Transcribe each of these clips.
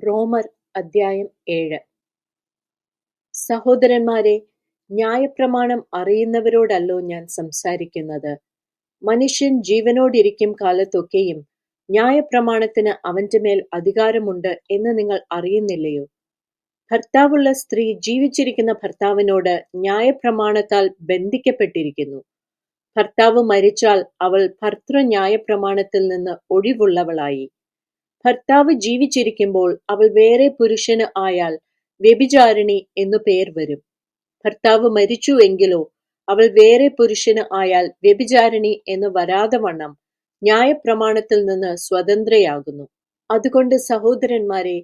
റോമർ അദ്ധ്യായം 7. സഹോദരന്മാരെ, ന്യായപ്രമാണം അറിയുന്നവരോടല്ലോ ഞാൻ സംസാരിക്കുന്നത്. മനുഷ്യൻ ജീവനോടിരിക്കും കാലത്തൊക്കെയും ന്യായപ്രമാണത്തിന് അവന്റെ മേൽ അധികാരമുണ്ട് എന്ന് നിങ്ങൾ അറിയുന്നില്ലയോ? ഭർത്താവുള്ള സ്ത്രീ ജീവിച്ചിരിക്കുന്ന ഭർത്താവിനോട് ന്യായപ്രമാണത്താൽ ബന്ധിക്കപ്പെട്ടിരിക്കുന്നു. ഭർത്താവ് മരിച്ചാൽ അവൾ ഭർതൃന്യായപ്രമാണത്തിൽ നിന്ന് ഒഴിവുള്ളവളായി. ഭർത്താവ് ജീവിച്ചിരിക്കുമ്പോൾ അവൾ വേറെ പുരുഷന് ആയാൽ വ്യഭിചാരിണി എന്നു പേർ വരും. ഭർത്താവ് മരിച്ചു എങ്കിലോ അവൾ വേറെ പുരുഷന് ആയാൽ വ്യഭിചാരിണി എന്ന് വരാതെ വണ്ണം ന്യായപ്രമാണത്തിൽ നിന്ന് സ്വതന്ത്രയാകുന്നു. അതുകൊണ്ട് സഹോദരന്മാരെ,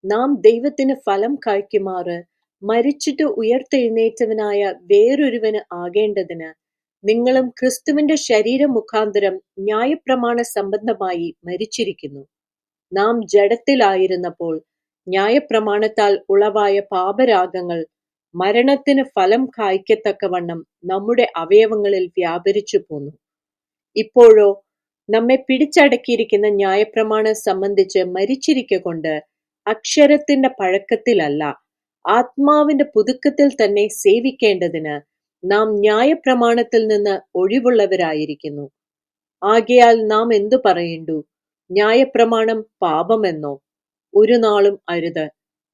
നാം ദൈവത്തിന് ഫലം കായ്ക്കുമാറ് മരിച്ചിട്ട് ഉയർത്തെഴുന്നേറ്റവനായ വേറൊരുവന് ആകേണ്ടതിന് നിങ്ങളും ക്രിസ്തുവിന്റെ ശരീരം മുഖാന്തരം ന്യായപ്രമാണ സംബന്ധമായി മരിച്ചിരിക്കുന്നു. നാം ജഡത്തിലായിരുന്നപ്പോൾ ന്യായപ്രമാണത്താൽ ഉളവായ പാപരാഗങ്ങൾ മരണത്തിന് ഫലം കായ്ക്കത്തക്കവണ്ണം നമ്മുടെ അവയവങ്ങളിൽ വ്യാപരിച്ചു പോന്നു. ഇപ്പോഴോ നമ്മെ പിടിച്ചടക്കിയിരിക്കുന്ന ന്യായപ്രമാണം സംബന്ധിച്ച് മരിച്ചിരിക്കൊണ്ട് അക്ഷരത്തിന്റെ പഴക്കത്തിലല്ല, ആത്മാവിന്റെ പുതുക്കത്തിൽ തന്നെ സേവിക്കേണ്ടതിന് നാം ന്യായപ്രമാണത്തിൽ നിന്ന് ഒഴിവുള്ളവരായിരിക്കുന്നു. ആകയാൽ നാം എന്തു പറയേണ്ടു? ന്യായപ്രമാണം പാപമെന്നോ? ഒരു നാളും അരുത്.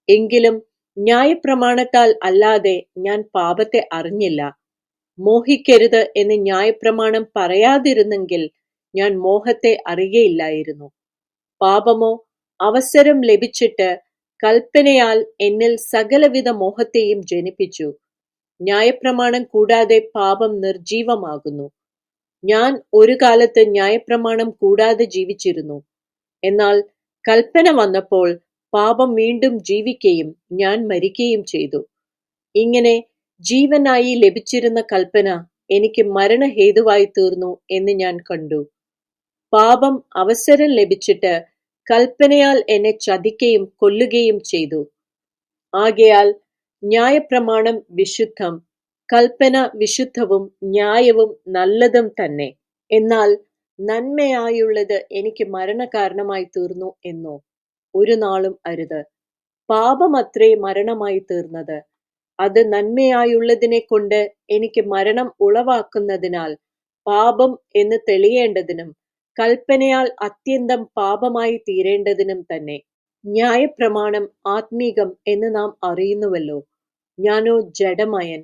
എങ്കിലും ന്യായപ്രമാണത്താൽ അല്ലാതെ ഞാൻ പാപത്തെ അറിഞ്ഞില്ല. മോഹിക്കരുത് എന്ന് ന്യായപ്രമാണം പറയാതിരുന്നെങ്കിൽ ഞാൻ മോഹത്തെ അറിയയില്ലായിരുന്നു. പാപമോ അവസരം ലഭിച്ചിട്ട് കൽപ്പനയാൽ എന്നിൽ സകലവിധ മോഹത്തെയും ജനിപ്പിച്ചു. ന്യായപ്രമാണം കൂടാതെ പാപം നിർജീവമാകുന്നു. ഞാൻ ഒരു കാലത്ത് ന്യായപ്രമാണം കൂടാതെ ജീവിച്ചിരുന്നു. എന്നാൽ കൽപ്പന വന്നപ്പോൾ പാപം വീണ്ടും ജീവിക്കുകയും ഞാൻ മരിക്കുകയും ചെയ്തു. ഇങ്ങനെ ജീവനായി ലഭിച്ചിരുന്ന കൽപ്പന എനിക്ക് മരണഹേതുവായി തീർന്നു എന്ന് ഞാൻ കണ്ടു. പാപം അവസരം ലഭിച്ചിട്ട് കൽപ്പനയാൽ എന്നെ ചതിക്കുകയും കൊല്ലുകയും ചെയ്തു. ആകയാൽ ന്യായപ്രമാണം വിശുദ്ധം, കൽപ്പന വിശുദ്ധവും ന്യായവും നല്ലതും തന്നെ. എന്നാൽ നന്മയായുള്ളത് എനിക്ക് മരണകാരണമായി തീർന്നു എന്നോ? ഒരു നാളും അരുത്. പാപമത്രേ മരണമായി തീർന്നത്. അത് നന്മയായുള്ളതിനെ കൊണ്ട് എനിക്ക് മരണം ഉളവാക്കുന്നതിനാൽ പാപം എന്ന് തെളിയേണ്ടതിനും കൽപ്പനയാൽ അത്യന്തം പാപമായി തീരേണ്ടതിനും തന്നെ. ന്യായപ്രമാണം ആത്മീകം എന്ന് നാം അറിയുന്നുവല്ലോ. ഞാനോ ജഡമയൻ,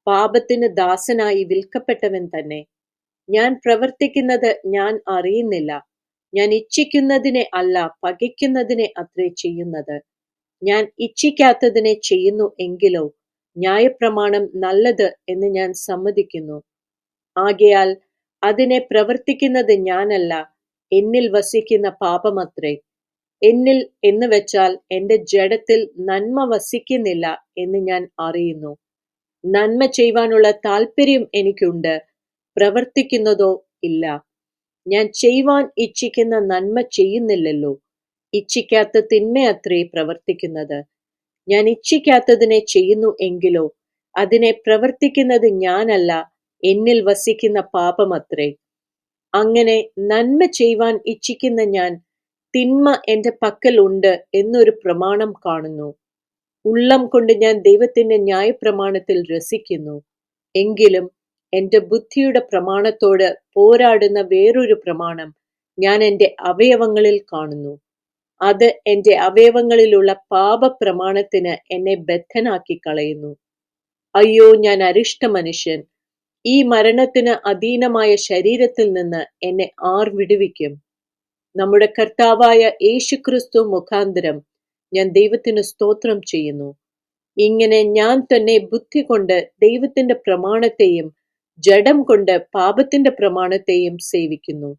പാപത്തിന് ദാസനായി വിൽക്കപ്പെട്ടവൻ തന്നെ. ഞാൻ പ്രവർത്തിക്കുന്നത് ഞാൻ അറിയുന്നില്ല. ഞാൻ ഇച്ഛിക്കുന്നതിനെ അല്ല, പകയ്ക്കുന്നതിനെ അത്രേ ചെയ്യുന്നത്. ഞാൻ ഇച്ഛിക്കാത്തതിനെ ചെയ്യുന്നു എങ്കിലോ ന്യായപ്രമാണം നല്ലത് എന്ന് ഞാൻ സമ്മതിക്കുന്നു. ആകയാൽ അതിനെ പ്രവർത്തിക്കുന്നത് ഞാനല്ല, എന്നിൽ വസിക്കുന്ന പാപമത്രേ. എന്നിൽ എന്ന് വെച്ചാൽ എന്റെ ജഡത്തിൽ നന്മ വസിക്കുന്നില്ല എന്ന് ഞാൻ അറിയുന്നു. നന്മ ചെയ്യുവാനുള്ള താല്പര്യം എനിക്കുണ്ട്, പ്രവർത്തിക്കുന്നതോ ഇല്ല. ഞാൻ ചെയ്യുവാൻ ഇച്ഛിക്കുന്ന നന്മ ചെയ്യുന്നില്ലല്ലോ, ഇച്ഛിക്കാത്ത തിന്മയത്രേ പ്രവർത്തിക്കുന്നത്. ഞാൻ ഇച്ഛിക്കാത്തതിനെ ചെയ്യുന്നു എങ്കിലോ അതിനെ പ്രവർത്തിക്കുന്നത് ഞാനല്ല, എന്നിൽ വസിക്കുന്ന പാപമത്രേ. അങ്ങനെ നന്മ ചെയ്യുവാൻ ഇച്ഛിക്കുന്ന ഞാൻ തിന്മ എന്റെ പക്കൽ ഉണ്ട് എന്നൊരു പ്രമാണം കാണുന്നു. ഉള്ളം കൊണ്ട് ഞാൻ ദൈവത്തിന്റെ ന്യായപ്രമാണത്തിൽ രസിക്കുന്നു. എങ്കിലും എന്റെ ബുദ്ധിയുടെ പ്രമാണത്തോട് പോരാടുന്ന വേറൊരു പ്രമാണം ഞാൻ എന്റെ അവയവങ്ങളിൽ കാണുന്നു. അത് എന്റെ അവയവങ്ങളിലുള്ള പാപപ്രമാണത്തിന് എന്നെ ബദ്ധനാക്കി കളയുന്നു. അയ്യോ, ഞാൻ അരിഷ്ട മനുഷ്യൻ! ഈ മരണത്തിന് അധീനമായ ശരീരത്തിൽ നിന്ന് എന്നെ ആർ വിടുവിക്കും? നമ്മുടെ കർത്താവായ യേശുക്രിസ്തു മുഖാന്തരം ഞാൻ ദൈവത്തിന് സ്തോത്രം ചെയ്യുന്നു. ഇങ്ങനെ ഞാൻ തന്നെ ബുദ്ധി കൊണ്ട് ദൈവത്തിന്റെ പ്രമാണത്തെയും ജഡം കൊണ്ട് പാപത്തിന്റെ പ്രമാണത്തെയും സേവിക്കുന്നു.